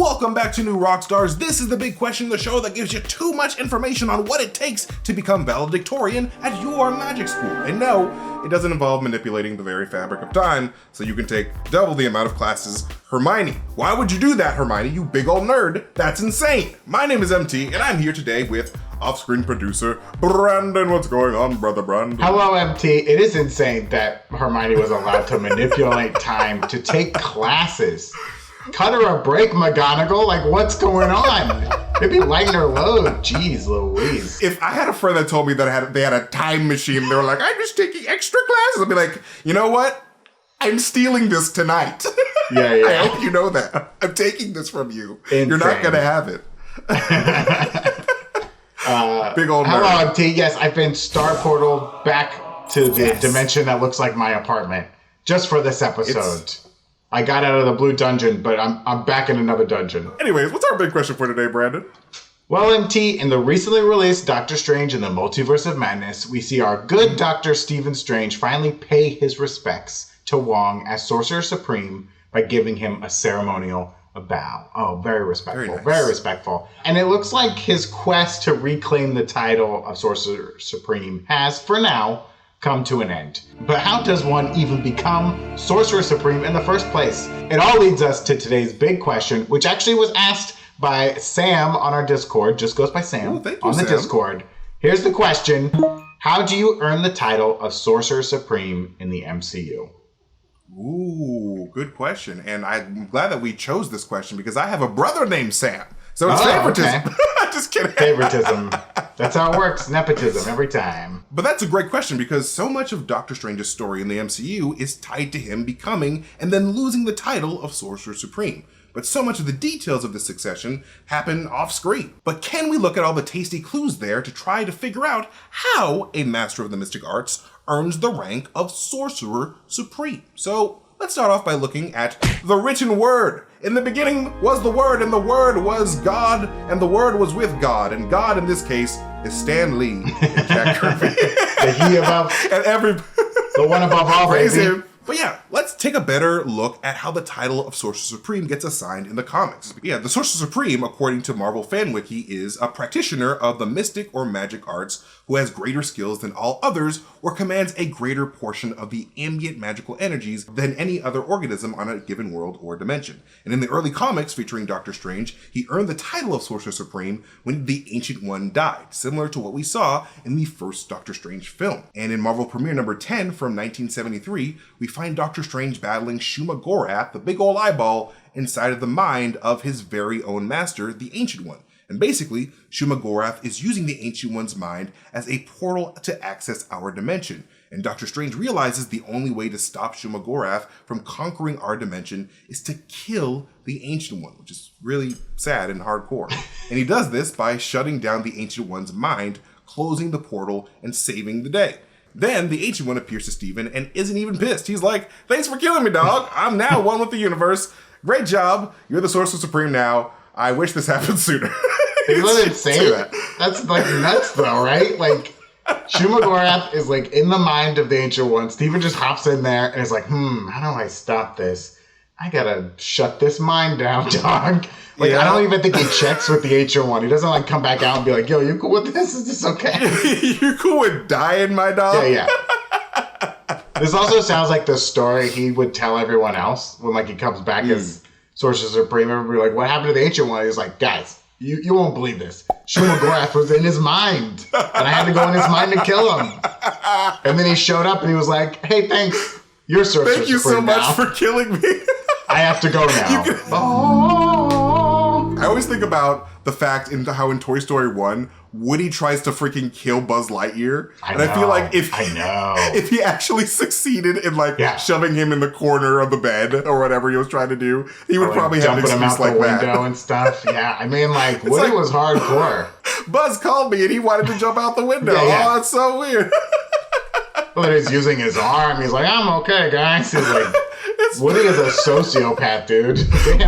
Welcome back to New Rockstars. This is the big question, the show that gives you too much information on what it takes to become valedictorian at your magic school. And no, it doesn't involve manipulating the very fabric of time so you can take double the amount of classes. Hermione, why would you do that, Hermione, you big old nerd? That's insane. My name is MT, and I'm here today with off-screen producer Brandon. What's going on, brother Brandon? Hello, MT. It is insane that Hermione was allowed to manipulate time to take classes. Cut her a break, McGonagall. Like, what's going on? Maybe lighten her load. Jeez Louise. If I had a friend that told me that they had a time machine, they were like, I'm just taking extra classes, I'd be like, you know what? I'm stealing this tonight. Yeah. I hope you know that. I'm taking this from you. Insane. You're not going to have it. Big old nerd. Hello, MT. Yes, I've been Star Portal back to the dimension that looks like my apartment. Just for this episode. I got out of the blue dungeon, but I'm back in another dungeon. Anyways, what's our big question for today, Brandon? Well, MT, in the recently released Doctor Strange in the Multiverse of Madness, we see our good Dr. Stephen Strange finally pay his respects to Wong as Sorcerer Supreme by giving him a ceremonial bow. Oh, very respectful. Very respectful. And it looks like his quest to reclaim the title of Sorcerer Supreme has, for now, come to an end. But how does one even become Sorcerer Supreme in the first place? It all leads us to today's big question, which actually was asked by Sam on our Discord. Just goes by Sam. Thank you, on the Sam. Discord. Here's the question. How do you earn the title of Sorcerer Supreme in the MCU? Ooh, good question. And I'm glad that we chose this question because I have a brother named Sam. So it's favoritism. Okay. Just kidding. Favoritism. That's how it works. Nepotism every time. But that's a great question because so much of Doctor Strange's story in the MCU is tied to him becoming and then losing the title of Sorcerer Supreme. But so much of the details of the succession happen off screen. But can we look at all the tasty clues there to try to figure out how a Master of the Mystic Arts earns the rank of Sorcerer Supreme? So let's start off by looking at the written word. In the beginning was the Word, and the Word was God, and the Word was with God. And God, in this case, is Stan Lee and Jack Kirby. The he above, and the one above all, praise baby. him. But yeah, let's take a better look at how the title of Sorcerer Supreme gets assigned in the comics. Yeah, the Sorcerer Supreme, according to Marvel Fan Wiki, is a practitioner of the mystic or magic arts who has greater skills than all others or commands a greater portion of the ambient magical energies than any other organism on a given world or dimension. And in the early comics featuring Doctor Strange, he earned the title of Sorcerer Supreme when the Ancient One died, similar to what we saw in the first Doctor Strange film. And in Marvel Premiere number 10 from 1973, we find Doctor Strange battling Shuma Gorath, the big old eyeball, inside of the mind of his very own master, the Ancient One. And basically, Shuma Gorath is using the Ancient One's mind as a portal to access our dimension. And Doctor Strange realizes the only way to stop Shuma Gorath from conquering our dimension is to kill the Ancient One, which is really sad and hardcore. And he does this by shutting down the Ancient One's mind, closing the portal, and saving the day. Then the Ancient One appears to Steven and isn't even pissed. He's like, thanks for killing me, dog. I'm now one with the universe. Great job. You're the Sorcerer Supreme now. I wish this happened sooner. He wouldn't say that. That's like nuts though, right? Like, Shuma Gorath is like in the mind of the Ancient One. Steven just hops in there and is like, how do I stop this? I gotta shut this mind down, dog. Like, I don't even think he checks with the Ancient One. He doesn't like come back out and be like, yo, you cool with this? Is this okay? You cool with dying, my dog? Yeah. This also sounds like the story he would tell everyone else when like he comes back as Sorcerer Supreme. Everybody like, what happened to the Ancient One? He's like, guys, you won't believe this. Shuma Gorath was in his mind. And I had to go in his mind to kill him. And then he showed up and he was like, hey, thanks. You're Sorcerer Supreme. Thank you so much for killing me. I have to go now. I always think about the fact in how in Toy Story 1, Woody tries to freaking kill Buzz Lightyear. I feel like if he actually succeeded in shoving him in the corner of the bed or whatever he was trying to do, he would probably have an excuse like that. Jumping him out the window and stuff. Yeah, I mean, like, Woody was hardcore. Buzz called me and he wanted to jump out the window. Yeah. Oh, that's so weird. But he's using his arm. He's like, I'm okay, guys. He's like, Woody is a sociopath, dude.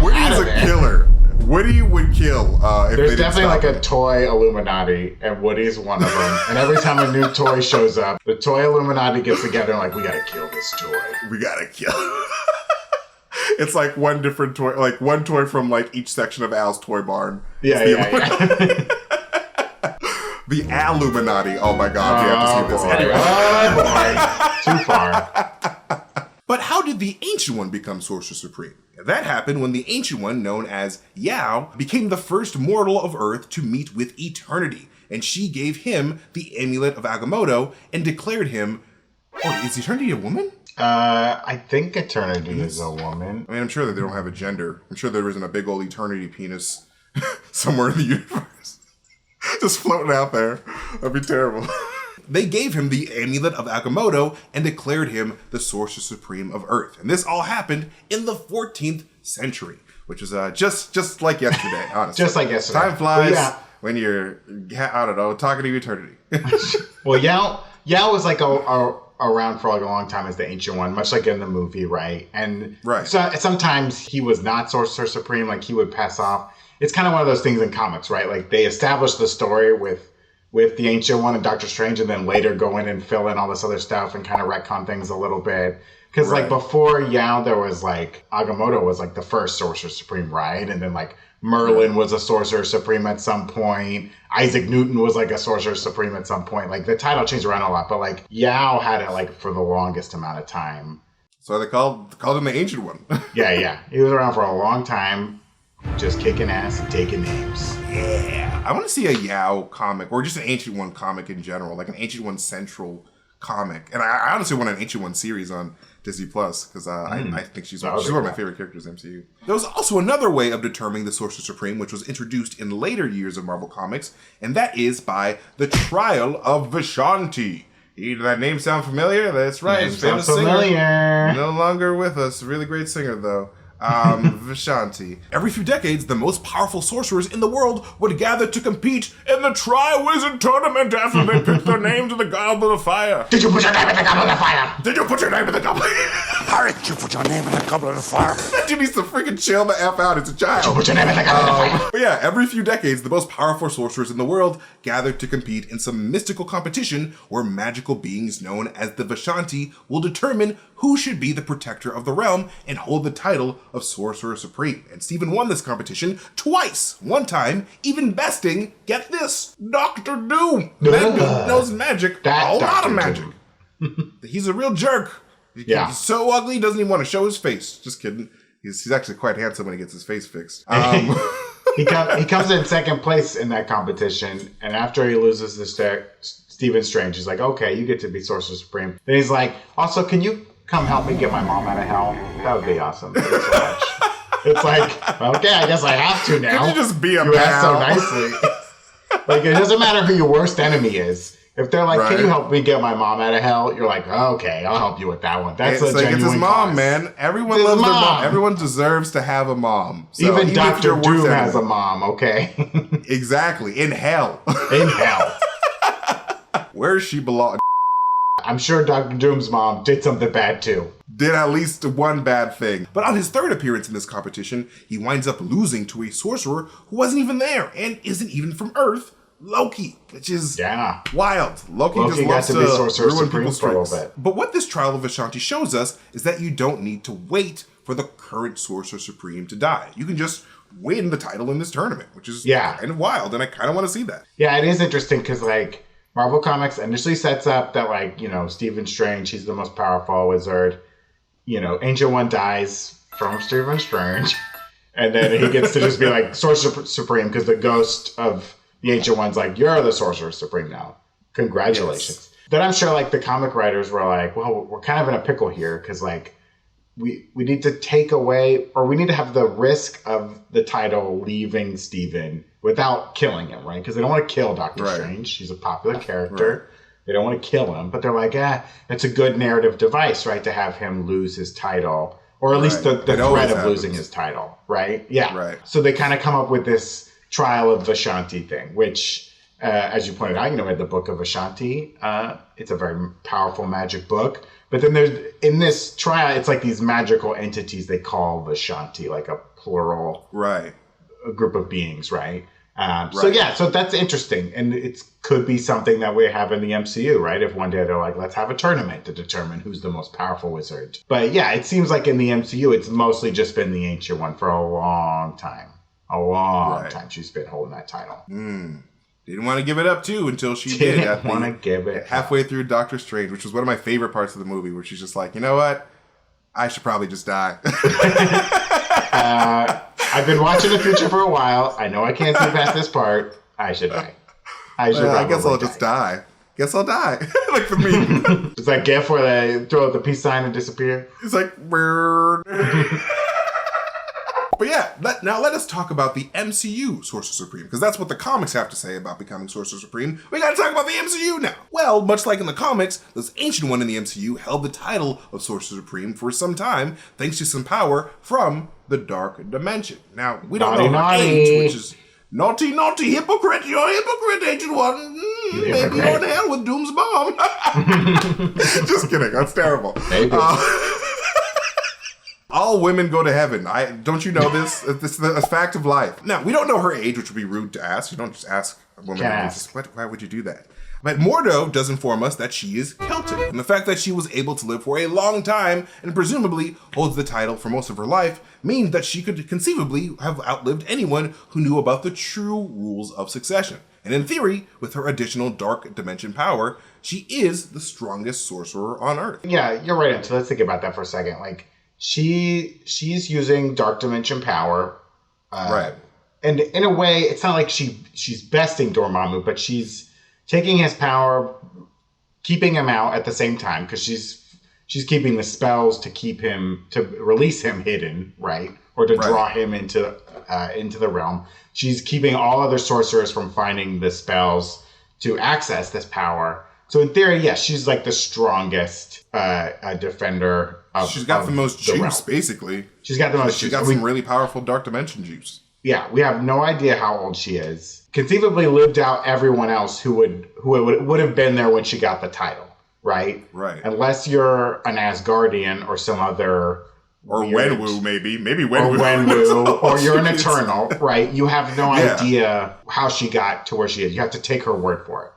Woody is a killer. Woody would kill if There's definitely like a toy Illuminati, and Woody's one of them. And every time a new toy shows up, the toy Illuminati gets together and like, we gotta kill this toy. We gotta kill. It's like one different toy, like one toy from like each section of Al's toy barn. Yeah. The Illuminati. Oh my God, we have to see this. Anyway. Boy. Too far. But how did the Ancient One become Sorcerer Supreme? That happened when the Ancient One, known as Yao, became the first mortal of Earth to meet with Eternity, and she gave him the Amulet of Agamotto and declared him... Oh, is Eternity a woman? I think Eternity is a woman. I mean, I'm sure that they don't have a gender. I'm sure there isn't a big old Eternity penis somewhere in the universe. Just floating out there. That'd be terrible. They gave him the Amulet of Agamotto and declared him the Sorcerer Supreme of Earth. And this all happened in the 14th century, which was just like yesterday, honestly. Just like yesterday. Time flies when you're, I don't know, talking to eternity. Well, Yao was like around for like a long time as the Ancient One, much like in the movie, right? And so sometimes he was not Sorcerer Supreme, like he would pass off. It's kind of one of those things in comics, right? Like they establish the story with the Ancient One and Doctor Strange, and then later go in and fill in all this other stuff and kind of retcon things a little bit. Because like before Yao, there was like Agamotto was like the first Sorcerer Supreme, right? And then like Merlin was a Sorcerer Supreme at some point. Isaac Newton was like a Sorcerer Supreme at some point. Like the title changed around a lot, but like Yao had it like for the longest amount of time. So they called him the Ancient One. Yeah. He was around for a long time, just kicking ass and taking names. Yeah. I want to see a Yao comic, or just an Ancient One comic in general, like an Ancient One central comic. And I honestly want an Ancient One series on Disney Plus, because I think she's one of my favorite characters in MCU. There was also another way of determining the Sorcerer Supreme, which was introduced in later years of Marvel Comics, and that is by the Trial of Vishanti. That name sound familiar? That's right. Famous singer. No longer with us. Really great singer, though. Vishanti. Every few decades, the most powerful sorcerers in the world would gather to compete in the Tri-Wizard Tournament after they picked their name to the Goblet of Fire. Did you put your name in the Goblet of Fire? Did you put your name in the Goblet? How did you put your name in the Goblet of Fire? That dude needs to freaking chill the F out. It's a child. Did you put your name in the Goblet of Fire? But yeah, every few decades, the most powerful sorcerers in the world gathered to compete in some mystical competition where magical beings known as the Vishanti will determine who should be the protector of the realm and hold the title of Sorcerer Supreme. And Steven won this competition twice. One time, even besting, get this, Dr. Doom. That dude knows magic, a lot of magic. He's a real jerk. He's so ugly, he doesn't even want to show his face. Just kidding. He's actually quite handsome when he gets his face fixed. He comes in second place in that competition, and after he loses to Stephen Strange, he's like, okay, you get to be Sorcerer Supreme. Then he's like, also, can you come help me get my mom out of hell? That would be awesome. Thank you so much. It's like, okay, I guess I have to now. Could you just be a You asked so nicely. Like, it doesn't matter who your worst enemy is. If they're like, can you help me get my mom out of hell? You're like, okay, I'll help you with that one. That's it's a genuine it's his mom, cause. man. Everyone loves their mom. Everyone deserves to have a mom. So even Dr. Doom has a mom, okay? Exactly. In hell. In hell. Where she belongs. I'm sure Dr. Doom's mom did something bad too. Did at least one bad thing. But on his third appearance in this competition, he winds up losing to a sorcerer who wasn't even there and isn't even from Earth, Loki, which is wild. Loki just loves to ruin people's tricks. But what this Trial of Vishanti shows us is that you don't need to wait for the current Sorcerer Supreme to die. You can just win the title in this tournament, which is kind of wild, and I kind of want to see that. Yeah, it is interesting because, like, Marvel Comics initially sets up that, like, you know, Stephen Strange, he's the most powerful wizard. You know, Ancient One dies from Stephen Strange. And then he gets to just be like Sorcerer Supreme because the ghost of the Ancient One's like, you're the Sorcerer Supreme now. Congratulations. Yes. Then I'm sure, like, the comic writers were like, well, we're kind of in a pickle here because, like, we need to take away, or we need to have the risk of the title leaving Stephen without killing him, right? Because they don't want to kill Doctor Strange. He's a popular character. Right. They don't want to kill him. But they're like, it's a good narrative device, right? To have him lose his title. Or at least the threat of losing his title, right? Yeah. Right. So they kind of come up with this Trial of Vishanti thing, which, as you pointed out, you know, read the Book of Vishanti. It's a very powerful magic book. But then in this trial, it's like these magical entities they call Vishanti, like a plural a group of beings, right? So that's interesting. And it could be something that we have in the MCU, right? If one day they're like, let's have a tournament to determine who's the most powerful wizard. But yeah, it seems like in the MCU, it's mostly just been the Ancient One for a long time. A long time she's been holding that title. Didn't want to give it up, too, until she didn't want to give it halfway through Doctor Strange, which was one of my favorite parts of the movie, where she's just like, you know what? I should probably just die. I've been watching the future for a while. I know I can't see past this part. I should die. I guess I'll just die. Guess I'll die. Like the meme. It's that gif where they throw out the peace sign and disappear. It's like, weird. But yeah, now let us talk about the MCU Sorcerer Supreme, because that's what the comics have to say about becoming Sorcerer Supreme. We gotta talk about the MCU now. Well, much like in the comics, this Ancient One in the MCU held the title of Sorcerer Supreme for some time, thanks to some power from the Dark Dimension. Now, we don't know her age, which is naughty, hypocrite, you're a hypocrite, Ancient One. Maybe you're in hell with Doom's bomb. Just kidding, that's terrible. Maybe. All women go to heaven. Don't you know this? This is a fact of life. Now, we don't know her age, which would be rude to ask. You don't just ask a woman her age. Why would you do that? But Mordo does inform us that she is Celtic. And the fact that she was able to live for a long time and presumably holds the title for most of her life means that she could conceivably have outlived anyone who knew about the true rules of succession. And in theory, with her additional Dark Dimension power, she is the strongest sorcerer on Earth. Yeah, you're right. So let's think about that for a second. Like, she's using Dark Dimension power. Right. And in a way, it's not like she's besting Dormammu, but she's taking his power, keeping him out at the same time, because she's keeping the spells to release him hidden, right? Or to draw him into the realm. She's keeping all other sorcerers from finding the spells to access this power. So in theory, yes, she's like the strongest defender of She's got the most juice, realm. Basically. She's got the most juice. She's got some really powerful Dark Dimension juice. Yeah, we have no idea how old she is. Conceivably lived out everyone else who would have been there when she got the title, right? Right. Unless you're an Asgardian or some other... Or Wenwu, maybe. Maybe Wenwu. Or Wenwu, or you're an Eternal, right? You have no idea how she got to where she is. You have to take her word for it.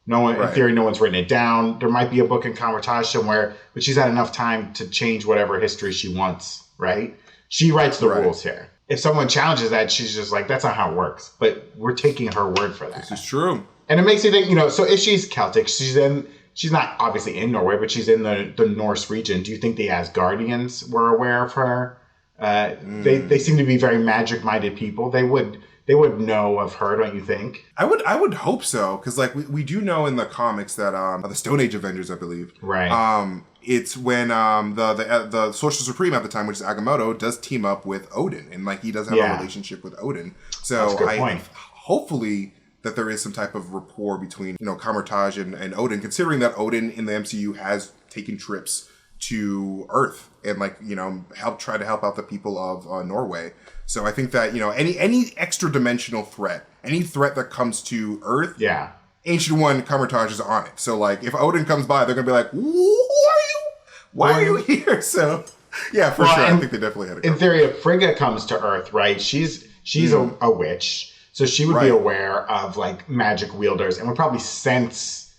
No one, in theory, no one's written it down. There might be a book in Kamar-Taj somewhere, but she's had enough time to change whatever history she wants, right? She writes the rules here. If someone challenges that, she's just like, that's not how it works. But we're taking her word for that. This is true. And it makes you think, so if she's Celtic, she's not obviously in Norway, but she's in the Norse region. Do you think the Asgardians were aware of her? They seem to be very magic-minded people. They would know of her, don't you think? I would hope so, because like we do know in the comics that the Stone Age Avengers, I believe, right? It's when the Sorcerer Supreme at the time, which is Agamotto, does team up with Odin, and like he does have a relationship with Odin. So hopefully that there is some type of rapport between Kamar-Taj and Odin, considering that Odin in the MCU has taken trips to Earth and try to help out the people of Norway. So I think that any extra dimensional threat, any threat that comes to Earth, Ancient One Kamar-Taj is on it. So like if Odin comes by, they're gonna be like, "Who are you? Why are you here?" So yeah, for sure, I think they definitely had it. In theory, if Frigga comes to Earth, right? She's a witch, so she would be aware of like magic wielders, and would probably sense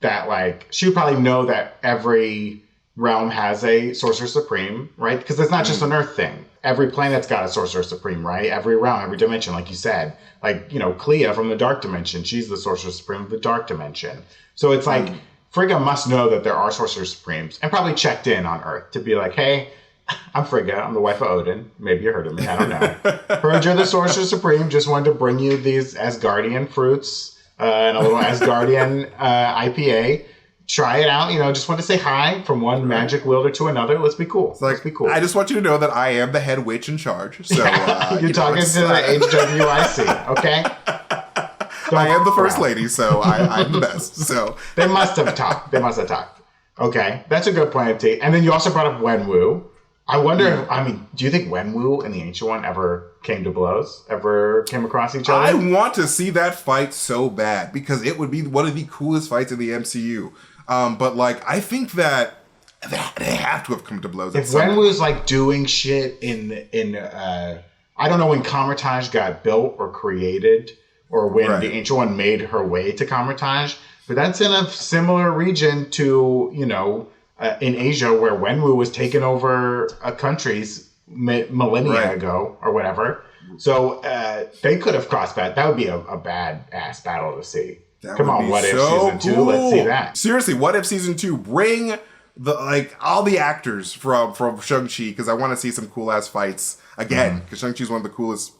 that she would probably know that every realm has a Sorcerer Supreme, right? Because it's not just an Earth thing. Every planet's got a Sorcerer Supreme, right? Every realm, every dimension, like you said. Like, Clea from the Dark Dimension, she's the Sorcerer Supreme of the Dark Dimension. So it's like, Frigga must know that there are Sorcerer Supremes, and probably checked in on Earth to be like, hey, I'm Frigga, I'm the wife of Odin. Maybe you heard of me, I don't know. Heard you're the Sorcerer Supreme, just wanted to bring you these Asgardian fruits and a little Asgardian IPA. Try it out, just want to say hi from one magic wielder to another. Let's be cool. Let's be cool. I just want you to know that I am the head witch in charge. So you're talking to the HWIC, okay? I am the first lady, so I'm the best. So they must have talked. Okay, that's a good point, T. And then you also brought up Wenwu. I wonder, do you think Wenwu and the Ancient One ever came to blows? Ever came across each other? I want to see that fight so bad, because it would be one of the coolest fights in the MCU. But I think that they have to have come to blows. If Wenwu's doing shit in I don't know when Kamar-Taj got built or created, or when the Ancient One made her way to Kamar-Taj. But that's in a similar region to, in Asia where Wenwu was taking over countries millennia ago or whatever. So they could have crossed that. That would be a bad-ass battle to see. Come on, What If Season 2? Let's see that. Seriously, What If Season 2? Bring all the actors from Shang-Chi, because I want to see some cool-ass fights again, because Shang-Chi is one of the coolest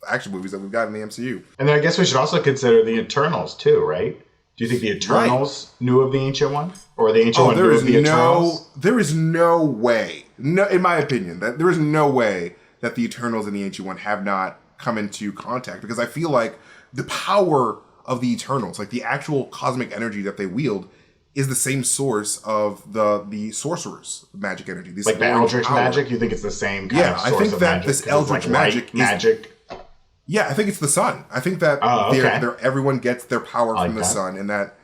action movies that we've got in the MCU. And then I guess we should also consider the Eternals, too, right? Do you think the Eternals knew of the Ancient One? Or the Ancient One knew of the Eternals? There is no way, in my opinion, that there is no way that the Eternals and the Ancient One have not come into contact, because I feel like the power of the Eternals, like the actual cosmic energy that they wield, is the same source of the Sorcerer's magic energy. Like the Eldritch magic? You think it's the same kind of source of magic? Yeah, I think that this Eldritch magic is... magic. Yeah, I think it's the sun. I think that everyone gets their power from the sun, and that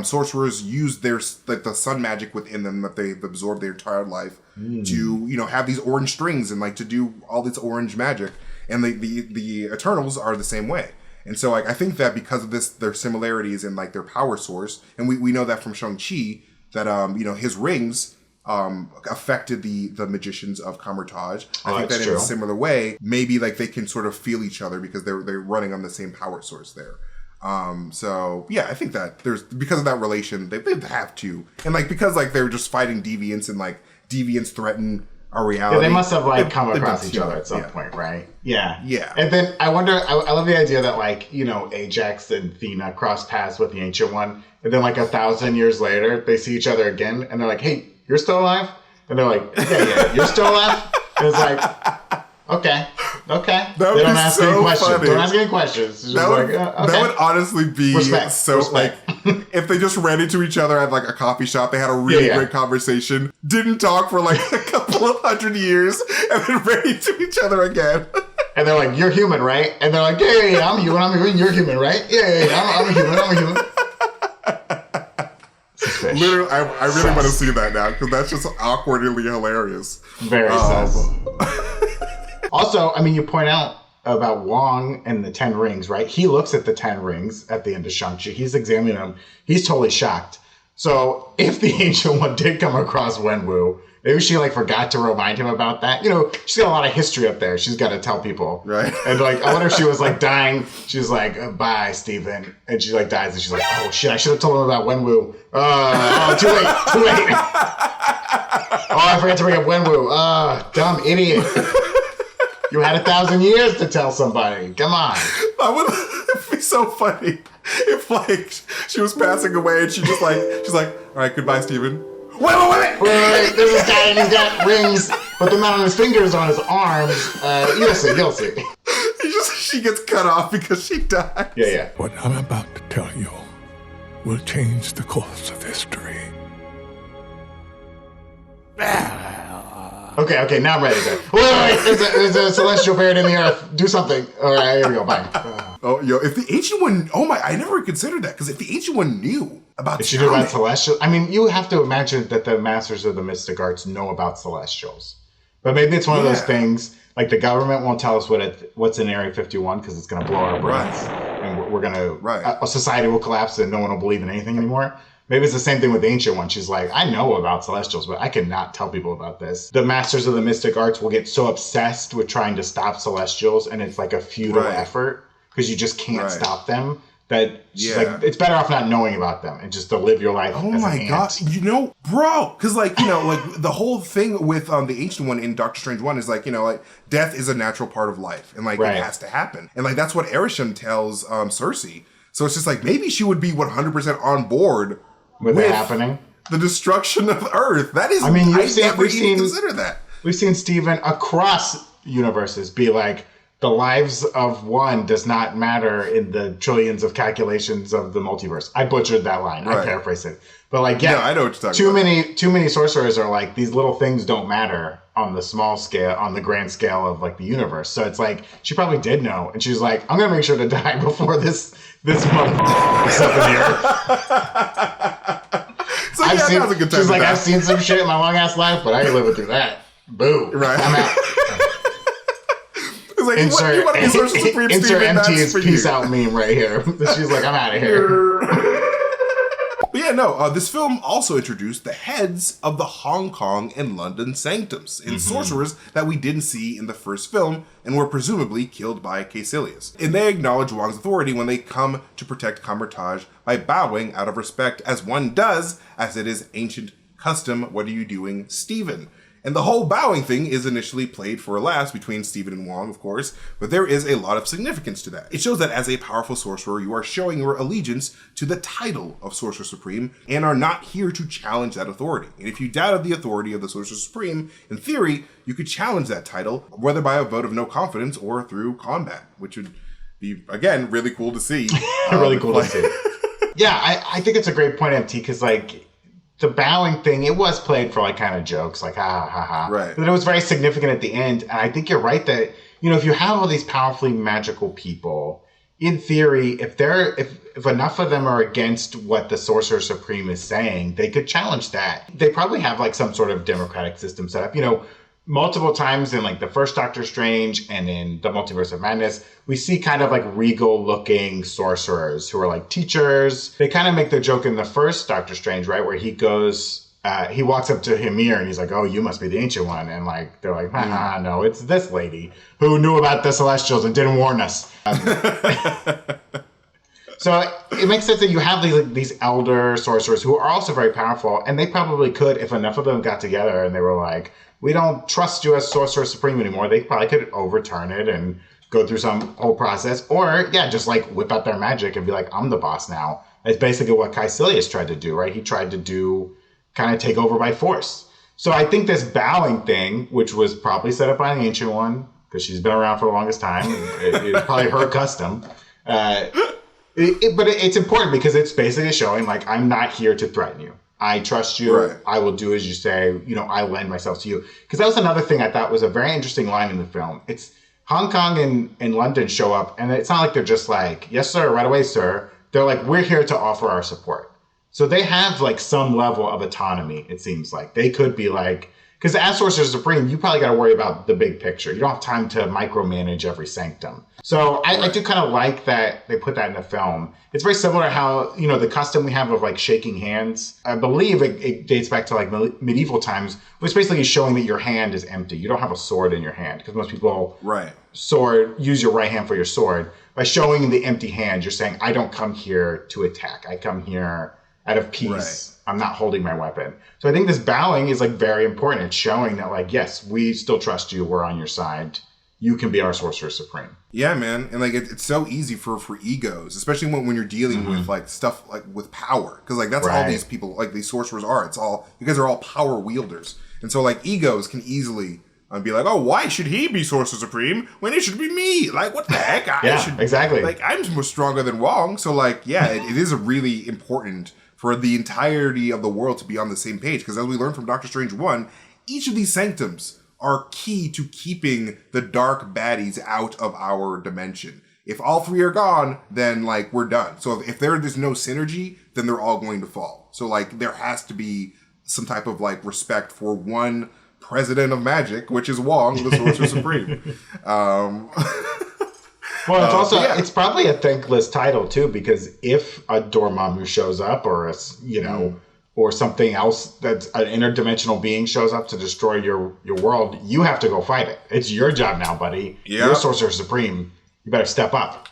sorcerers use the sun magic within them that they've absorbed their entire life to have these orange strings and to do all this orange magic. And the Eternals are the same way. And so I think that because of their similarities in their power source, and we know that from Shang-Chi that his rings affected the magicians of Kamar-Taj. I think that in a similar way, maybe they can sort of feel each other because they're running on the same power source there. So yeah, I think that because of that relation, they have to, and because they're just fighting deviants and deviants threaten our reality. Yeah, they must have come across each other at some point, right? Yeah. Yeah. And then I wonder, I love the idea that Ajax and Athena cross paths with the Ancient One, and then 1,000 years later they see each other again and they're like, hey, you're still alive? And they're like, yeah, you're still alive? And it's okay. They don't ask any questions. Funny. Don't ask any questions. That would honestly be Respect. If they just ran into each other at a coffee shop, they had a really great conversation, didn't talk for a couple of 100 years, and then ran into each other again. And they're like, you're human, right? And they're like, yeah, I'm human. You're human, right? Yeah, I'm a human. Literally, I really want to see that now, because that's just awkwardly hilarious. Very sus. Also, you point out about Wong and the 10 rings, right? He looks at the 10 rings at the end of Shang-Chi. He's examining them. He's totally shocked. So if the Ancient One did come across Wenwu, maybe she forgot to remind him about that. She's got a lot of history up there. She's got to tell people. Right. And I wonder if she was dying. She's like, bye, Stephen. And she dies and she's like, oh shit, I should have told him about Wenwu. Too late. Oh, I forgot to bring up Wenwu. Dumb idiot. You had 1,000 years to tell somebody. Come on. It'd be so funny if she was passing away and she's like, all right, goodbye, Stephen. Wait. There's this guy and he's got rings, but they're not on his fingers, on his arms. You'll see. She gets cut off because she died. Yeah. What I'm about to tell you will change the course of history. Okay, now I'm ready. Wait, there's a celestial buried in the earth. Do something. All right, here we go. Bye. If the Ancient One, I never considered that, because if the Ancient One knew about if she knew about celestial, you have to imagine that the Masters of the Mystic Arts know about celestials. But maybe it's one of those things, the government won't tell us what's in Area 51 because it's going to blow our brains. And we're going to, a society will collapse and no one will believe in anything anymore. Maybe it's the same thing with the Ancient One. She's like, I know about Celestials, but I cannot tell people about this. The Masters of the Mystic Arts will get so obsessed with trying to stop Celestials, and it's a futile effort, because you just can't stop them, that it's better off not knowing about them and just to live your life as an ant. Oh my god, bro, because the whole thing with the Ancient One in Doctor Strange 1 is death is a natural part of life, and it has to happen. And that's what Erisham tells Cersei. So it's just maybe she would be 100% on board with it happening, the destruction of Earth. That is, we've seen Stephen across universes be the lives of one does not matter in the trillions of calculations of the multiverse. I butchered that line. I paraphrased it, but I know what you're talking about. Too many sorcerers are these little things don't matter on the small scale, on the grand scale of the universe. So it's she probably did know, and she's like, I'm gonna make sure to die before this motherfucker is up in the earth. So that was a good time. She's I've seen some shit in my long ass life, but I ain't living through that. Boo. Right. I'm out. It's like, insert, you want to be Sorcerer Supreme, insert Steven, MT that's is for peace you. out meme right here. She's like, I'm out of here. But yeah, no, this film also introduced the heads of the Hong Kong and London sanctums and sorcerers that we didn't see in the first film and were presumably killed by Caecilius. And they acknowledge Wong's authority when they come to protect Kamar-Taj by bowing out of respect, as one does, as it is ancient custom. What are you doing, Stephen? And the whole bowing thing is initially played for laughs between Stephen and Wong, of course, but there is a lot of significance to that. It shows that as a powerful sorcerer, you are showing your allegiance to the title of Sorcerer Supreme and are not here to challenge that authority. And if you doubted the authority of the Sorcerer Supreme, in theory, you could challenge that title, whether by a vote of no confidence or through combat, which would be, again, really cool to see. Really cool to see. Yeah, I think it's a great point, MT, because, like, the bowing thing, it was played for like kind of jokes, like ha ha ha. Right. But it was very significant at the end. And I think you're right that, you know, if you have all these powerfully magical people, in theory, if enough of them are against what the Sorcerer Supreme is saying, they could challenge that. They probably have like some sort of democratic system set up. You know, multiple times in like the first Doctor Strange and in the Multiverse of Madness, we see kind of like regal looking sorcerers who are like teachers. They kind of make the joke in the first Doctor Strange, right? Where he goes, he walks up to Hymir and he's like, oh, you must be the Ancient One. And like, they're like, no, it's this lady who knew about the Celestials and didn't warn us. So it makes sense that you have these elder sorcerers who are also very powerful, and they probably could, if enough of them got together and they were like, we don't trust you as Sorcerer Supreme anymore, they probably could overturn it and go through some whole process. Or, yeah, just like whip out their magic and be like, I'm the boss now. That's basically what Caecilius tried to do, right? He tried to kind of take over by force. So I think this bowing thing, which was probably set up by the Ancient One, because she's been around for the longest time, it's probably her custom. But it's important because it's basically showing, like, I'm not here to threaten you. I trust you. Right. I will do as you say. You know, I lend myself to you. Because that was another thing I thought was a very interesting line in the film. It's Hong Kong and London show up, and it's not like they're just like, yes, sir, right away, sir. They're like, we're here to offer our support. So they have, like, some level of autonomy, it seems like. They could be like, because as Sorcerer Supreme, you probably got to worry about the big picture. You don't have time to micromanage every sanctum. So I do kind of like that they put that in the film. It's very similar to how, you know, the custom we have of like shaking hands. I believe it dates back to like medieval times, which basically is showing that your hand is empty. You don't have a sword in your hand, because most people use your right hand for your sword. By showing the empty hand, you're saying, I don't come here to attack. I come here out of peace. Right. I'm not holding my weapon. So I think this bowing is like very important. It's showing that, like, yes, we still trust you. We're on your side. You can be our Sorcerer Supreme. Yeah, man. And like, it's so easy for egos, especially when you're dealing with like stuff like with power. Because like, that's all these people, like these sorcerers are. It's all, because they're all power wielders. And so like egos can easily be like, oh, why should he be Sorcerer Supreme when it should be me? Like, what the heck? Exactly. Like, I'm more stronger than Wong. So like, yeah, it is a really important for the entirety of the world to be on the same page. Because as we learned from Doctor Strange 1, each of these sanctums are key to keeping the dark baddies out of our dimension. If all three are gone, then like we're done. So if there's no synergy, then they're all going to fall. So like there has to be some type of like respect for one president of magic, which is Wong, the Sorcerer Supreme. Well, it's also it's probably a thankless title too, because if a Dormammu shows up, or a, you know, or something else that's an interdimensional being shows up to destroy your world, you have to go fight it. It's your job now, buddy. Yep. You're Sorcerer Supreme. You better step up.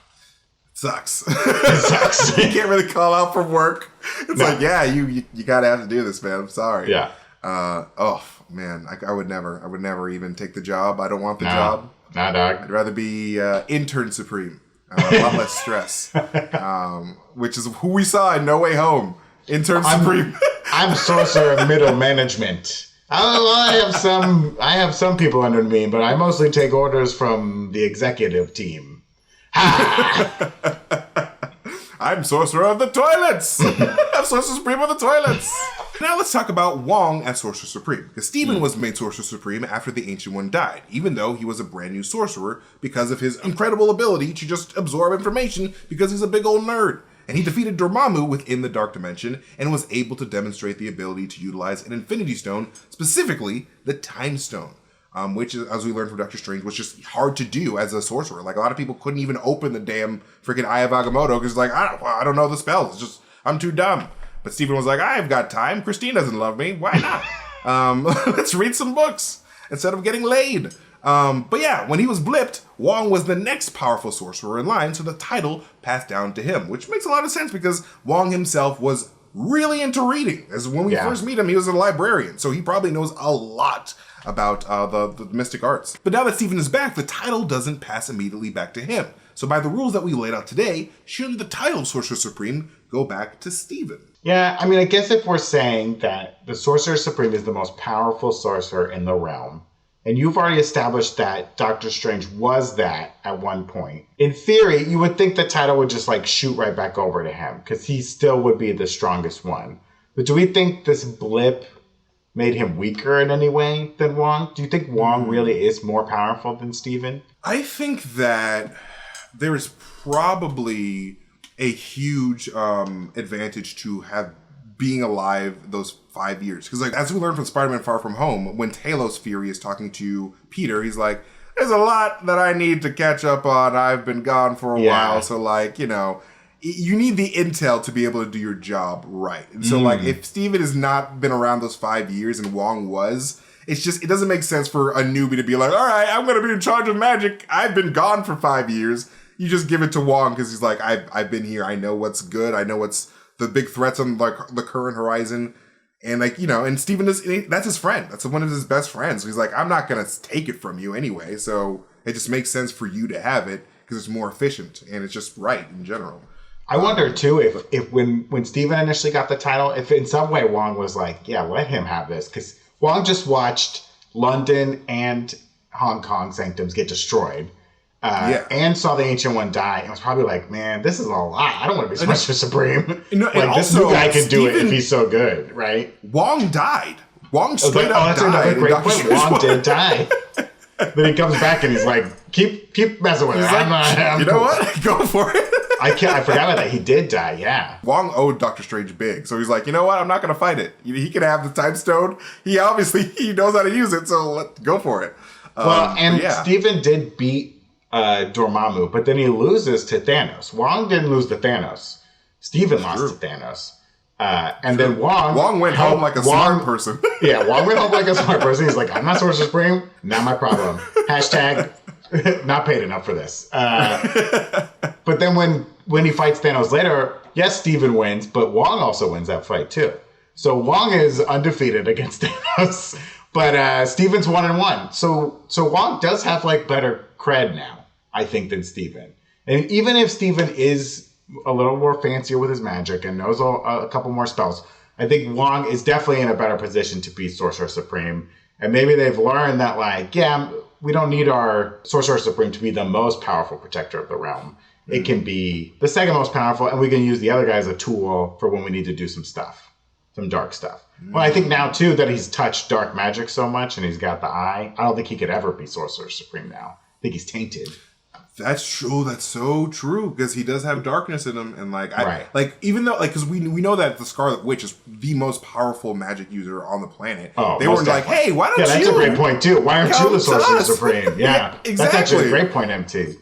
Sucks. It sucks. You can't really call out from work. It's like, yeah, you gotta have to do this, man. I'm sorry. Yeah. Oh man, I would never even take the job. I don't want the job. Nah, dog. I'd rather be intern supreme. A lot less stress. Which is who we saw in No Way Home. Intern supreme. I'm sorcerer middle management. I have some people under me, but I mostly take orders from the executive team. Ha! I'm Sorcerer of the Toilets! I'm Sorcerer Supreme of the Toilets! Now let's talk about Wong as Sorcerer Supreme, because Stephen was made Sorcerer Supreme after the Ancient One died, even though he was a brand new sorcerer because of his incredible ability to just absorb information because he's a big old nerd. And he defeated Dormammu within the Dark Dimension and was able to demonstrate the ability to utilize an Infinity Stone, specifically the Time Stone. which, as we learned from Doctor Strange, was just hard to do as a sorcerer. Like, a lot of people couldn't even open the damn freaking Eye of Agamotto because, like, I don't know the spells. It's just, I'm too dumb. But Stephen was like, I've got time. Christine doesn't love me. Why not? Let's read some books instead of getting laid. But yeah, when he was blipped, Wong was the next powerful sorcerer in line, so the title passed down to him, which makes a lot of sense because Wong himself was really into reading. As when we first meet him, he was a librarian, so he probably knows a lot about the mystic arts. But now that Stephen is back, the title doesn't pass immediately back to him. So by the rules that we laid out today, shouldn't the title of Sorcerer Supreme go back to Stephen? Yeah, I mean, I guess if we're saying that the Sorcerer Supreme is the most powerful sorcerer in the realm, and you've already established that Doctor Strange was that at one point, in theory, you would think the title would just like shoot right back over to him because he still would be the strongest one. But do we think this blip made him weaker in any way than Wong? Do you think Wong really is more powerful than Stephen? I think that there is probably a huge advantage to have being alive those 5 years. Because, like, as we learned from Spider-Man Far From Home, when Talos Fury is talking to Peter, he's like, there's a lot that I need to catch up on. I've been gone for a while. So, like, you know, you need the intel to be able to do your job right. And so, like, if Steven has not been around those 5 years and Wong was, it's just, it doesn't make sense for a newbie to be like, all right, I'm going to be in charge of magic. I've been gone for 5 years. You just give it to Wong because he's like, I've been here. I know what's good. I know what's the big threats on like the current horizon. And like, you know, and Steven is, that's his friend. That's one of his best friends. So he's like, I'm not going to take it from you anyway. So it just makes sense for you to have it because it's more efficient and it's just right in general. I wonder too if when Steven initially got the title, if in some way Wong was like, yeah, let him have this, because Wong just watched London and Hong Kong sanctums get destroyed, and saw the Ancient One die, and was probably like, man, this is a lot. I don't want to be Sorcerer Supreme. Like, this new guy can do it if he's so good, right? Wong died. Wong straight up that's died. Another great point. Wong did die. Then he comes back and he's like, keep messing with it. Like, you know what? Go for it. I forgot about that. He did die, yeah. Wong owed Doctor Strange big, so he's like, you know what? I'm not going to fight it. He can have the time stone. He knows how to use it, so let's go for it. Stephen did beat Dormammu, but then he loses to Thanos. Wong didn't lose to Thanos. Stephen lost to Thanos. And then Wong went home like a smart person. Yeah, Wong went home like a smart person. He's like, I'm not Sorcerer Supreme. Not my problem. Hashtag not paid enough for this. But then when he fights Thanos later, yes, Stephen wins, but Wong also wins that fight too. So Wong is undefeated against Thanos, but Stephen's 1-1. So Wong does have like better cred now, I think, than Stephen. And even if Stephen is a little more fancier with his magic and knows a couple more spells, I think Wong is definitely in a better position to be Sorcerer Supreme. And maybe they've learned that, like, yeah, we don't need our Sorcerer Supreme to be the most powerful protector of the realm. It can be the second most powerful, and we can use the other guy as a tool for when we need to do some stuff, some dark stuff. Well, I think now, too, that he's touched dark magic so much and he's got the eye, I don't think he could ever be Sorcerer Supreme now. I think he's tainted. That's true. That's so true because he does have darkness in him, and like, even though, like, because we know that the Scarlet Witch is the most powerful magic user on the planet. Oh, they were like, hey, why don't you? Yeah, that's a great point too. Why aren't you the Sorcerer Supreme? Yeah, exactly. That's actually a great point, MT.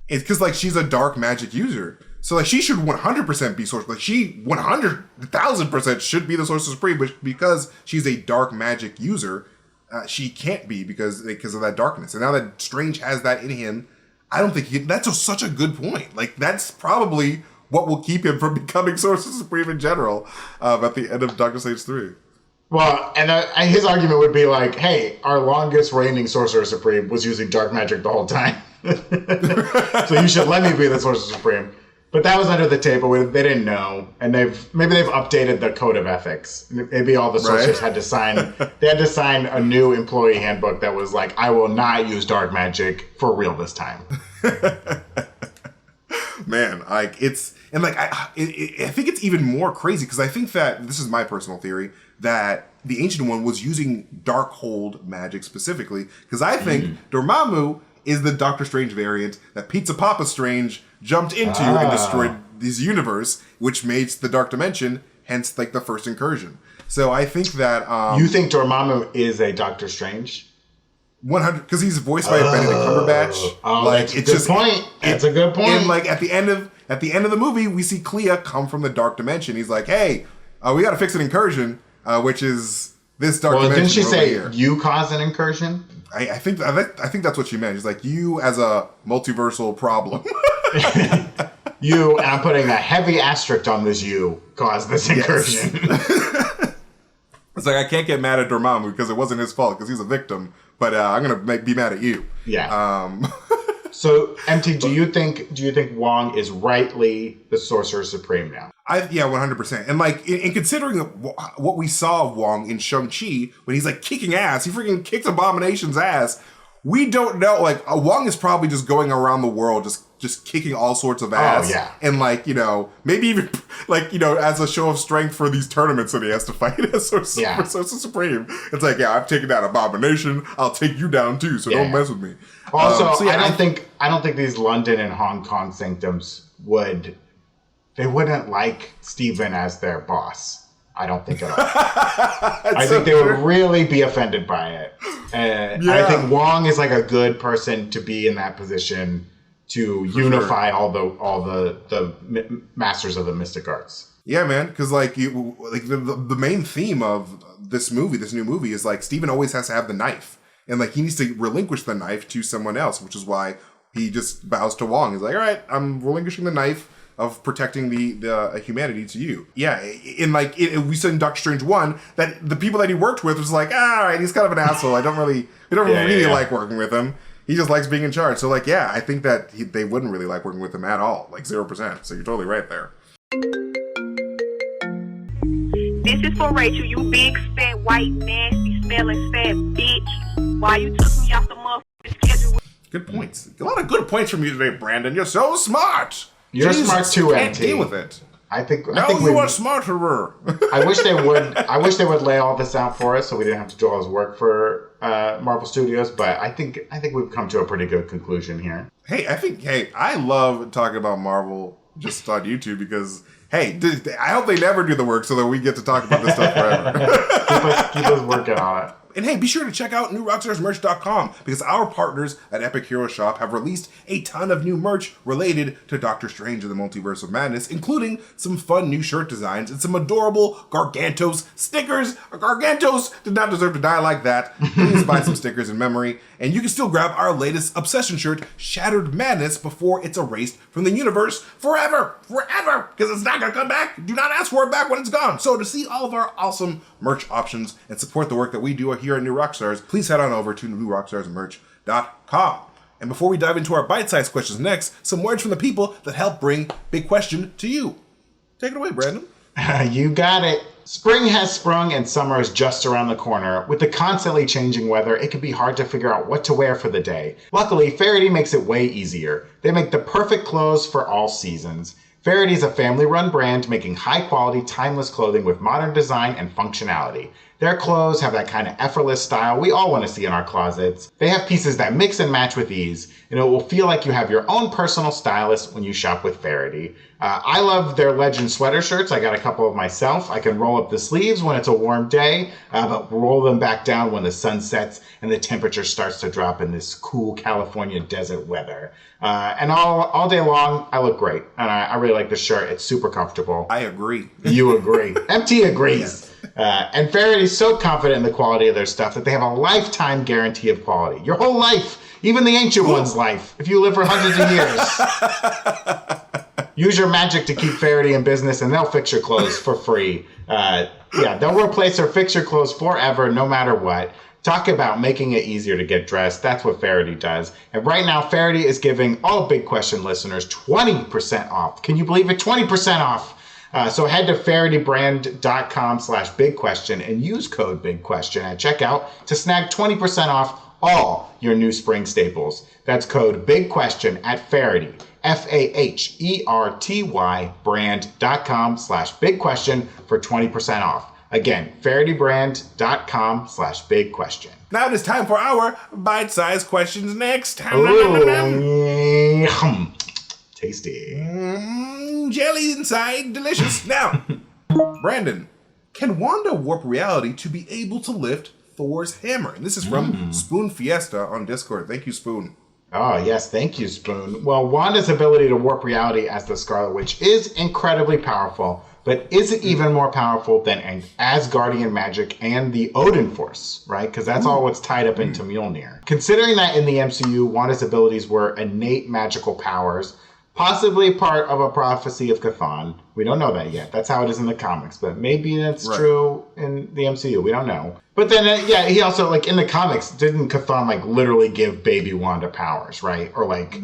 It's because like she's a dark magic user, so like she should 100% be Sorcerer. Like she 100,000% should be the Sorcerer Supreme, but because she's a dark magic user, she can't be because of that darkness. And now that Strange has that in him, I don't think that's such a good point. Like, that's probably what will keep him from becoming Sorcerer Supreme in general at the end of Doctor Strange 3. Well, and his argument would be like, hey, our longest reigning Sorcerer Supreme was using dark magic the whole time. So you should let me be the Sorcerer Supreme. But that was under the table. They didn't know. And maybe they've updated the code of ethics. Maybe all the sorcerers had to sign. They had to sign a new employee handbook that was like, I will not use dark magic for real this time. Man, like it's, and like I think it's even more crazy because I think that this is my personal theory that the Ancient One was using Darkhold magic specifically because I think Dormammu is the Doctor Strange variant that Pizza Papa Strange jumped into and destroyed this universe, which makes the Dark Dimension, hence like the first incursion. So I think that you think Dormammu is a Doctor Strange? 100, because he's voiced by Benedict Cumberbatch. That's a good point. That's a good point. And like at the end of the movie, we see Clea come from the dark dimension. He's like, "Hey, we got to fix an incursion," which is this dark dimension. Didn't she say here. You caused an incursion? I think that's what she meant. She's like, "You as a multiversal problem." You, and I'm putting a heavy asterisk on this. You caused this incursion. Yes. It's like I can't get mad at Dormammu because it wasn't his fault because he's a victim. But I'm gonna be mad at you. Yeah. So, MT, do you think Wong is rightly the Sorcerer Supreme now? 100%. And like in considering what we saw of Wong in Shang-Chi when he's like kicking ass, he freaking kicked Abomination's ass. We don't know. Like Wong is probably just going around the world just kicking all sorts of ass. Oh, yeah. And like, maybe even like, as a show of strength for these tournaments that he has to fight as Sorcerer Supreme. It's like, I've taken down Abomination. I'll take you down too. So don't mess with me. Also, I don't think these London and Hong Kong sanctums wouldn't like Steven as their boss. I don't think at all. I think they would really be offended by it. I think Wong is like a good person to be in that position to unify all the masters of the mystic arts. Yeah, man, because the main theme of this new movie is like Steven always has to have the knife, and like he needs to relinquish the knife to someone else, which is why he just bows to Wong. He's like, all right, I'm relinquishing the knife of protecting the humanity to you. Yeah, we said in Doctor Strange 1 that the people that he worked with was like, all right, he's kind of an asshole. I don't really like working with him. He just likes being in charge. So like, I think that they wouldn't really like working with him at all, like 0%. So you're totally right there. This is for Rachel, you big, fat, white, nasty, smelling, fat bitch. Why you took me off the motherfucking schedule? Good points. A lot of good points from you today, Brandon. You're so smart. You're smart too, can't MT. deal with it. I think you are smarter. I wish they would lay all this out for us so we didn't have to do all this work for Marvel Studios. But I think we've come to a pretty good conclusion here. Hey, I love talking about Marvel just on YouTube because I hope they never do the work so that we get to talk about this stuff forever. keep us working on it. And hey, be sure to check out newrockstarsmerch.com because our partners at Epic Hero Shop have released a ton of new merch related to Doctor Strange and the Multiverse of Madness, including some fun new shirt designs and some adorable Gargantos stickers. Gargantos did not deserve to die like that. Please buy some stickers in memory. And you can still grab our latest Obsession shirt, Shattered Madness, before it's erased from the universe forever, because it's not going to come back. Do not ask for it back when it's gone. So to see all of our awesome merch options and support the work that we do here at New Rockstars, please head on over to newrockstarsmerch.com. And before we dive into our bite-sized questions next, some words from the people that help bring Big Question to you. Take it away, Brandon. You got it. Spring has sprung and summer is just around the corner. With the constantly changing weather, it can be hard to figure out what to wear for the day. Luckily, Faraday makes it way easier. They make the perfect clothes for all seasons. Faraday is a family-run brand making high-quality, timeless clothing with modern design and functionality. Their clothes have that kind of effortless style we all want to see in our closets. They have pieces that mix and match with ease, and it will feel like you have your own personal stylist when you shop with Faraday. I love their Legend sweater shirts. I got a couple of myself. I can roll up the sleeves when it's a warm day, but roll them back down when the sun sets and the temperature starts to drop in this cool California desert weather. And all day long, I look great. And I really like this shirt. It's super comfortable. I agree. You agree. MT agrees. And Faraday's so confident in the quality of their stuff that they have a lifetime guarantee of quality. Your whole life, even the ancient one's life, if you live for hundreds of years. Use your magic to keep Faraday in business and they'll fix your clothes for free. They'll replace or fix your clothes forever, no matter what. Talk about making it easier to get dressed. That's what Faraday does. And right now, Faraday is giving all Big Question listeners 20% off. Can you believe it? 20% off. So head to FaradayBrand.com/BigQuestion and use code BigQuestion at checkout to snag 20% off all your new spring staples. That's code BigQuestion at Faraday, FAHERTY brand.com/BigQuestion for 20% off. Again, FaradayBrand.com/BigQuestion. Now it is time for our bite-sized questions next. Tasty. Jelly inside, delicious. Now, Brandon, can Wanda warp reality to be able to lift Thor's hammer. And this is from Spoon Fiesta on Discord. Thank you, Spoon. Oh, yes. Thank you, Spoon. Well, Wanda's ability to warp reality as the Scarlet Witch is incredibly powerful, but is it even more powerful than Asgardian magic and the Odin Force, right? Because that's all what's tied up into Mjolnir. Considering that in the MCU, Wanda's abilities were innate magical powers, possibly part of a prophecy of Chthon. We don't know that yet. That's how it is in the comics, but maybe that's true in the MCU. We don't know. But then, he also, like, in the comics, didn't Chthon, like, literally give baby Wanda powers, right? Or, like,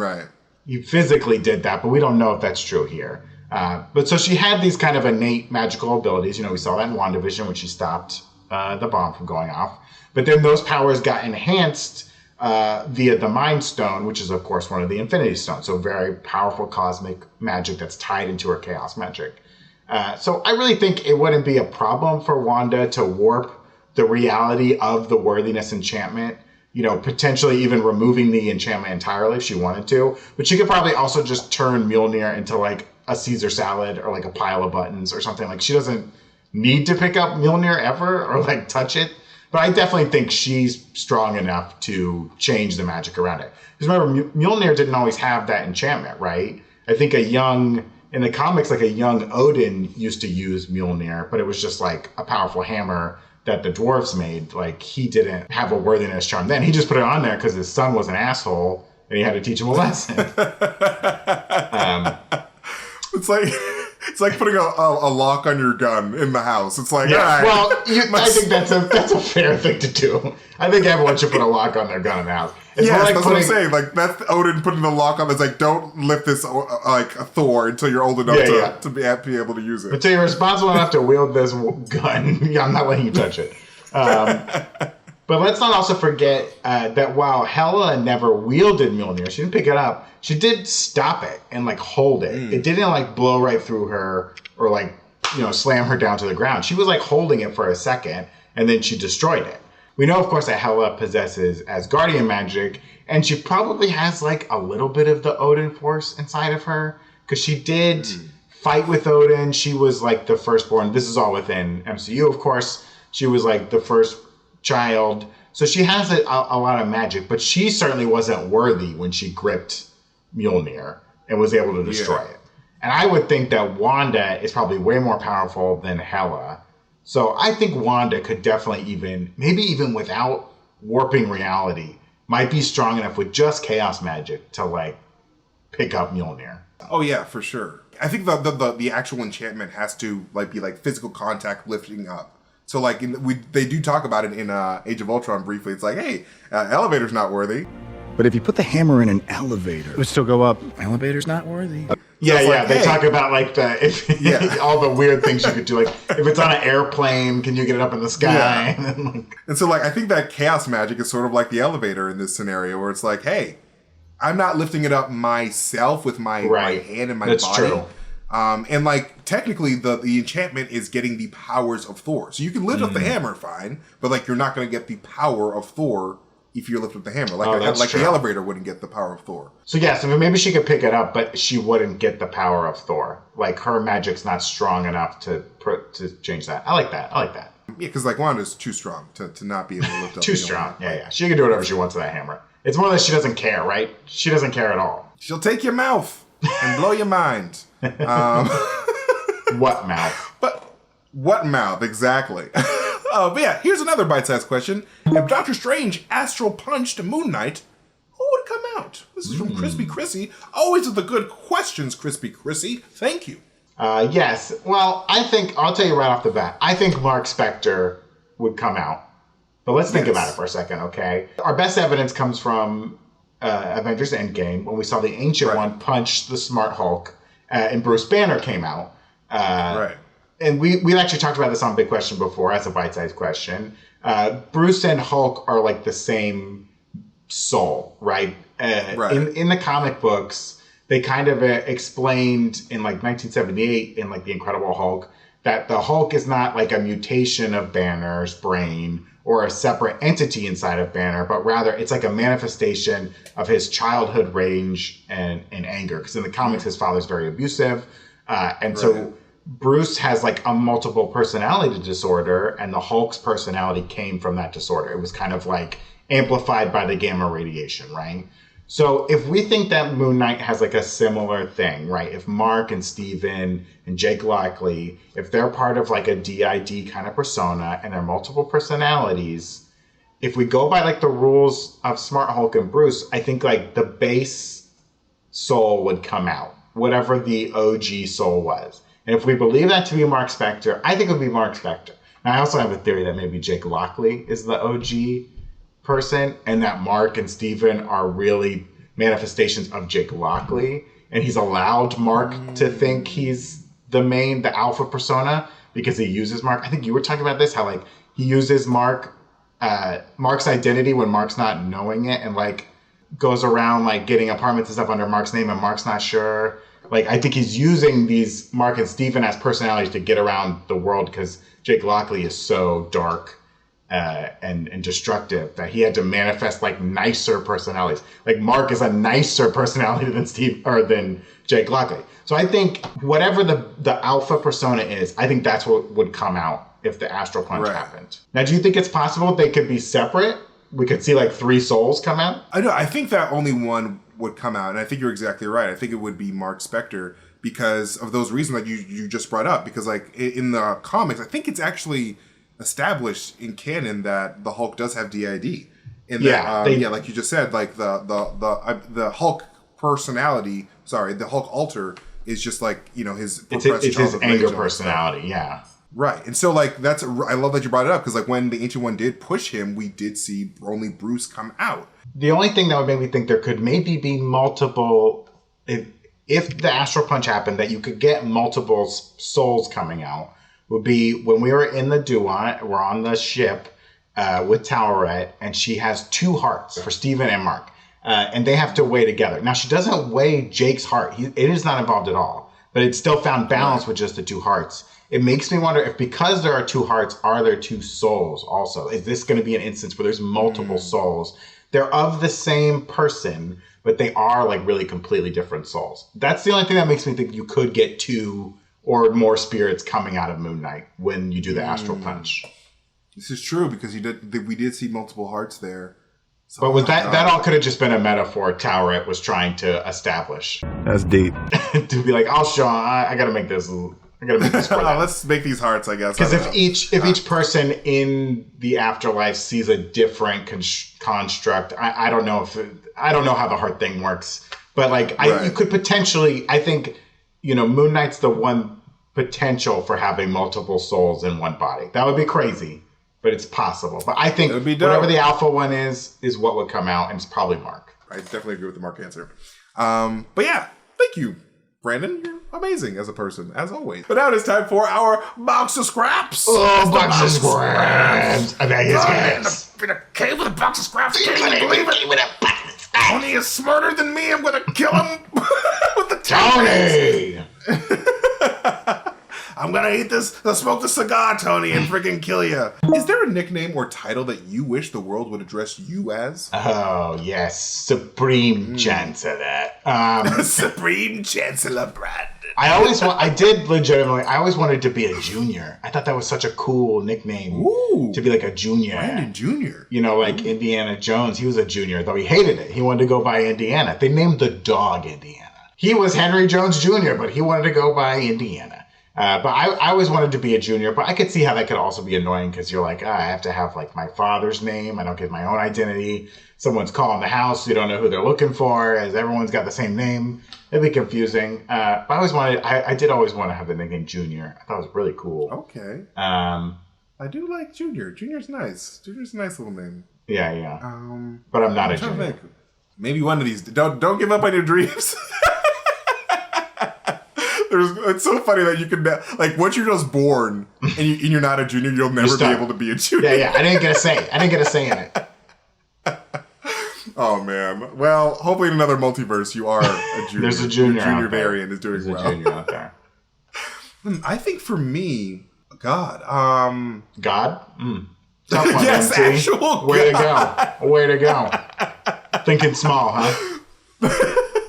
he physically did that, but we don't know if that's true here. But so she had these kind of innate magical abilities. You know, we saw that in WandaVision when she stopped the bomb from going off. But then those powers got enhanced via the Mind Stone, which is, of course, one of the Infinity Stones. So very powerful cosmic magic that's tied into her chaos magic. So I really think it wouldn't be a problem for Wanda to warp the reality of the worthiness enchantment, you know, potentially even removing the enchantment entirely if she wanted to. But she could probably also just turn Mjolnir into, like, a Caesar salad or, like, a pile of buttons or something. Like, she doesn't need to pick up Mjolnir ever or, like, touch it. But I definitely think she's strong enough to change the magic around it. Because remember, Mjolnir didn't always have that enchantment, right? I think in the comics, like, a young Odin used to use Mjolnir, but it was just, like, a powerful hammer that the dwarves made. Like, he didn't have a worthiness charm then. He just put it on there because his son was an asshole and he had to teach him a lesson. It's like putting a lock on your gun in the house. It's like, well, I think that's a fair thing to do. I think everyone should put a lock on their gun in the house. It's like that's what I'm saying. Like, that's Odin putting the lock on. It's like, don't lift this like a Thor until you're old enough to be able to use it. Until you're responsible enough to wield this gun, I'm not letting you touch it. But let's not also forget that while Hela never wielded Mjolnir, she didn't pick it up. She did stop it and, like, hold it. It didn't, like, blow right through her or, like, you know, slam her down to the ground. She was, like, holding it for a second and then she destroyed it. We know, of course, that Hela possesses Asgardian magic, and she probably has, like, a little bit of the Odin Force inside of her because she did fight with Odin. She was, like, the firstborn. This is all within MCU, of course. She was, like, the first child. So she has a lot of magic, but she certainly wasn't worthy when she gripped Mjolnir and was able to destroy it. And I would think that Wanda is probably way more powerful than Hela. So I think Wanda could definitely maybe even without warping reality, might be strong enough with just chaos magic to, like, pick up Mjolnir. Oh yeah, for sure. I think the actual enchantment has to, like, be like physical contact lifting up. So, like, they do talk about it in Age of Ultron briefly. It's like, hey, elevator's not worthy. But if you put the hammer in an elevator, it would still go up. Elevator's not worthy. They talk about, like, all the weird things you could do. Like, if it's on an airplane, can you get it up in the sky? Yeah. And so, like, I think that chaos magic is sort of like the elevator in this scenario, where it's like, hey, I'm not lifting it up myself with my hand and my body. True. And, like, technically, the enchantment is getting the powers of Thor. So you can lift up the hammer, fine, but, like, you're not going to get the power of Thor if you lift up the hammer. Like, the elevator wouldn't get the power of Thor. So maybe she could pick it up, but she wouldn't get the power of Thor. Like, her magic's not strong enough to change that. I like that. Yeah, because, like, Wanda's too strong to not be able to lift up. Too strong. Yeah. She can do whatever she wants with that hammer. It's more that she doesn't care, right? She doesn't care at all. She'll take your mouth and blow your mind. What mouth? But what mouth, exactly. But yeah, here's another bite-sized question. If Doctor Strange astral punched Moon Knight, who would come out? This is from Crispy Chrissy. Always with the good questions, Crispy Chrissy. Thank you. Yes. Well, I'll tell you right off the bat, I think Mark Spector would come out. But let's think about it for a second, okay? Our best evidence comes from Avengers Endgame, when we saw the Ancient One punch the Smart Hulk, and Bruce Banner came out. And we've actually talked about this on Big Question before as a bite-sized question. Bruce and Hulk are, like, the same soul, right? In the comic books, they kind of explained in, like, 1978 in, like, The Incredible Hulk that the Hulk is not, like, a mutation of Banner's brain or a separate entity inside of Banner, but rather it's like a manifestation of his childhood rage and anger. Because in the comics, his father's very abusive. So Bruce has like a multiple personality disorder, and the Hulk's personality came from that disorder. It was kind of like amplified by the gamma radiation, right? So if we think that Moon Knight has like a similar thing, right? If Mark and Steven and Jake Lockley, if they're part of like a DID kind of persona and they're multiple personalities, if we go by like the rules of Smart Hulk and Bruce, I think like the base soul would come out, whatever the OG soul was. And if we believe that to be Mark Spector, I think it would be Mark Spector. Now, I also have a theory that maybe Jake Lockley is the OG person, and that Mark and Steven are really manifestations of Jake Lockley, and he's allowed Mark to think he's the alpha persona because he uses Mark. I think you were talking about this, how like he uses Mark's identity when Mark's not knowing it, and like goes around like getting apartments and stuff under Mark's name, and Mark's not sure. Like, I think he's using these Mark and Steven as personalities to get around the world because Jake Lockley is so dark and destructive that he had to manifest like nicer personalities. Like Mark is a nicer personality than Jake Lockley. So I think whatever the alpha persona is, I think that's what would come out if the astral punch happened. Now, do you think it's possible they could be separate? We could see like 3 souls come out? I know. I think that only one would come out, and I think you're exactly right. I think it would be Mark Spector because of those reasons that you just brought up. Because like in the comics, I think it's actually established in canon that the Hulk does have DID. And that, like you just said, like the Hulk personality, the Hulk alter is just like, you know, his it's his anger personality, yeah. Right. And so like I love that you brought it up because like when the Ancient One did push him, we did see only Bruce come out. The only thing that would make me think there could maybe be multiple, if the astral punch happened, that you could get multiple souls coming out, would be when we were in the Duat, we're on the ship with Towerette, and she has 2 hearts for Steven and Mark. And they have to weigh together. Now, she doesn't weigh Jake's heart. It is not involved at all. But it's still found balance with just the 2 hearts. It makes me wonder if because there are 2 hearts, are there 2 souls also? Is this going to be an instance where there's multiple souls? They're of the same person, but they are like really completely different souls. That's the only thing that makes me think you could get 2 or more spirits coming out of Moon Knight when you do the astral punch. This is true because we did see multiple hearts there. So but was that all could have just been a metaphor Towerette was trying to establish? That's deep. To be like, I'll show. I gotta make this. I gotta make this for that. Let's make these hearts, I guess. Because if each person in the afterlife sees a different construct, I don't know I don't know how the heart thing works. But like, you could potentially. I think, you know, Moon Knight's the one potential for having multiple souls in one body. That would be crazy, but it's possible. But I think whatever the alpha one is what would come out, and it's probably Mark. I definitely agree with the Mark answer. But yeah, thank you, Brandon. You're amazing as a person, as always. But now it's time for our box of scraps. Oh, box of scraps. I bet it's In a cave with a box of scraps. Can you believe it? Tony is smarter than me. I'm gonna kill him with the Tony. I'm gonna eat the smoke the cigar, Tony, and freaking kill you. Is there a nickname or title that you wish the world would address you as? Oh yes, Supreme Chancellor. Supreme Chancellor Brandon. I always wanted to be a junior. I thought that was such a cool nickname. Ooh, to be like a junior. Brandon Jr. You know, like Indiana Jones. He was a junior, though he hated it. He wanted to go by Indiana. They named the dog Indiana. He was Henry Jones Jr., but he wanted to go by Indiana. But I always wanted to be a junior, but I could see how that could also be annoying because you're like, I have to have like my father's name. I don't get my own identity. Someone's calling the house. You don't know who they're looking for as everyone's got the same name. It'd be confusing. But I did always want to have the nickname Junior. I thought it was really cool. Okay. I do like Junior. Junior's nice. Junior's a nice little name. Yeah. But I'm not a junior. Maybe one of these. Don't give up on your dreams. It's so funny that you can, like, once you're just born and you're not a junior, you'll never be able to be a junior. Yeah. I didn't get a say in it. Oh man. Well, hopefully in another multiverse you are a junior. There's a junior. Your junior variant is doing well. There's a junior out there. I think for me, God. God? Tough one, yes, MC. Actual Way to go. Thinking small, huh?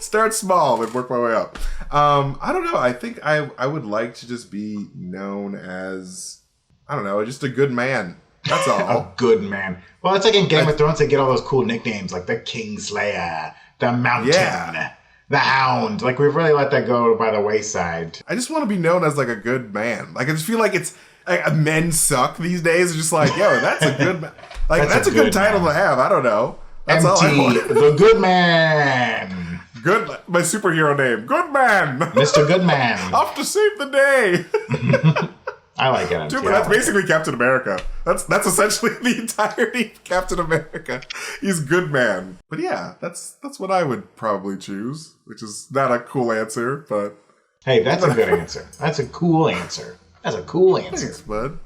Start small and work my way up. I don't know. I think I would like to just be known as, I don't know, just a good man. That's all. A good man. Well, it's like in Game of Thrones, they get all those cool nicknames like the Kingslayer, the Mountain, the Hound. Like, we've really let that go by the wayside. I just want to be known as like a good man. Like, I just feel like it's like men suck these days. It's just like, yo, that's a good man. Like, that's a good title to have. I don't know. That's all I want. The Good Man. Good, my superhero name. Good Man. Mr. Good Man. Off to save the day. I like it. Dude, but that's basically Captain America. That's essentially the entirety of Captain America. He's Good Man. But yeah, that's what I would probably choose, which is not a cool answer, but... Hey, that's a good answer. That's a cool answer. That's a cool answer. Thanks, bud.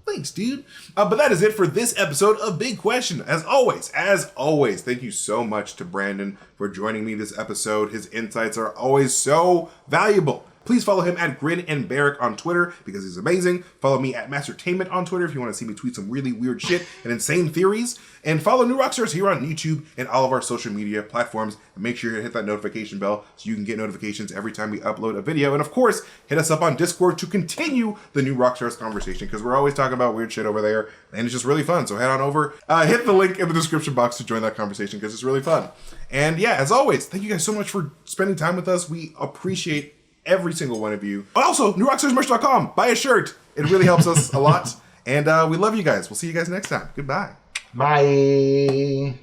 Thanks, dude. But that is it for this episode of Big Question. As always, thank you so much to Brandon for joining me this episode. His insights are always so valuable. Please follow him at Grin and Barrick on Twitter because he's amazing. Follow me at MasterTainment on Twitter if you want to see me tweet some really weird shit and insane theories. And follow New Rockstars here on YouTube and all of our social media platforms. And make sure you hit that notification bell so you can get notifications every time we upload a video. And of course, hit us up on Discord to continue the New Rockstars conversation because we're always talking about weird shit over there. And it's just really fun. So head on over, hit the link in the description box to join that conversation because it's really fun. And yeah, as always, thank you guys so much for spending time with us. We appreciate every single one of you. Also, newrockstarsmerch.com. Buy a shirt. It really helps us a lot. And we love you guys. We'll see you guys next time. Goodbye. Bye.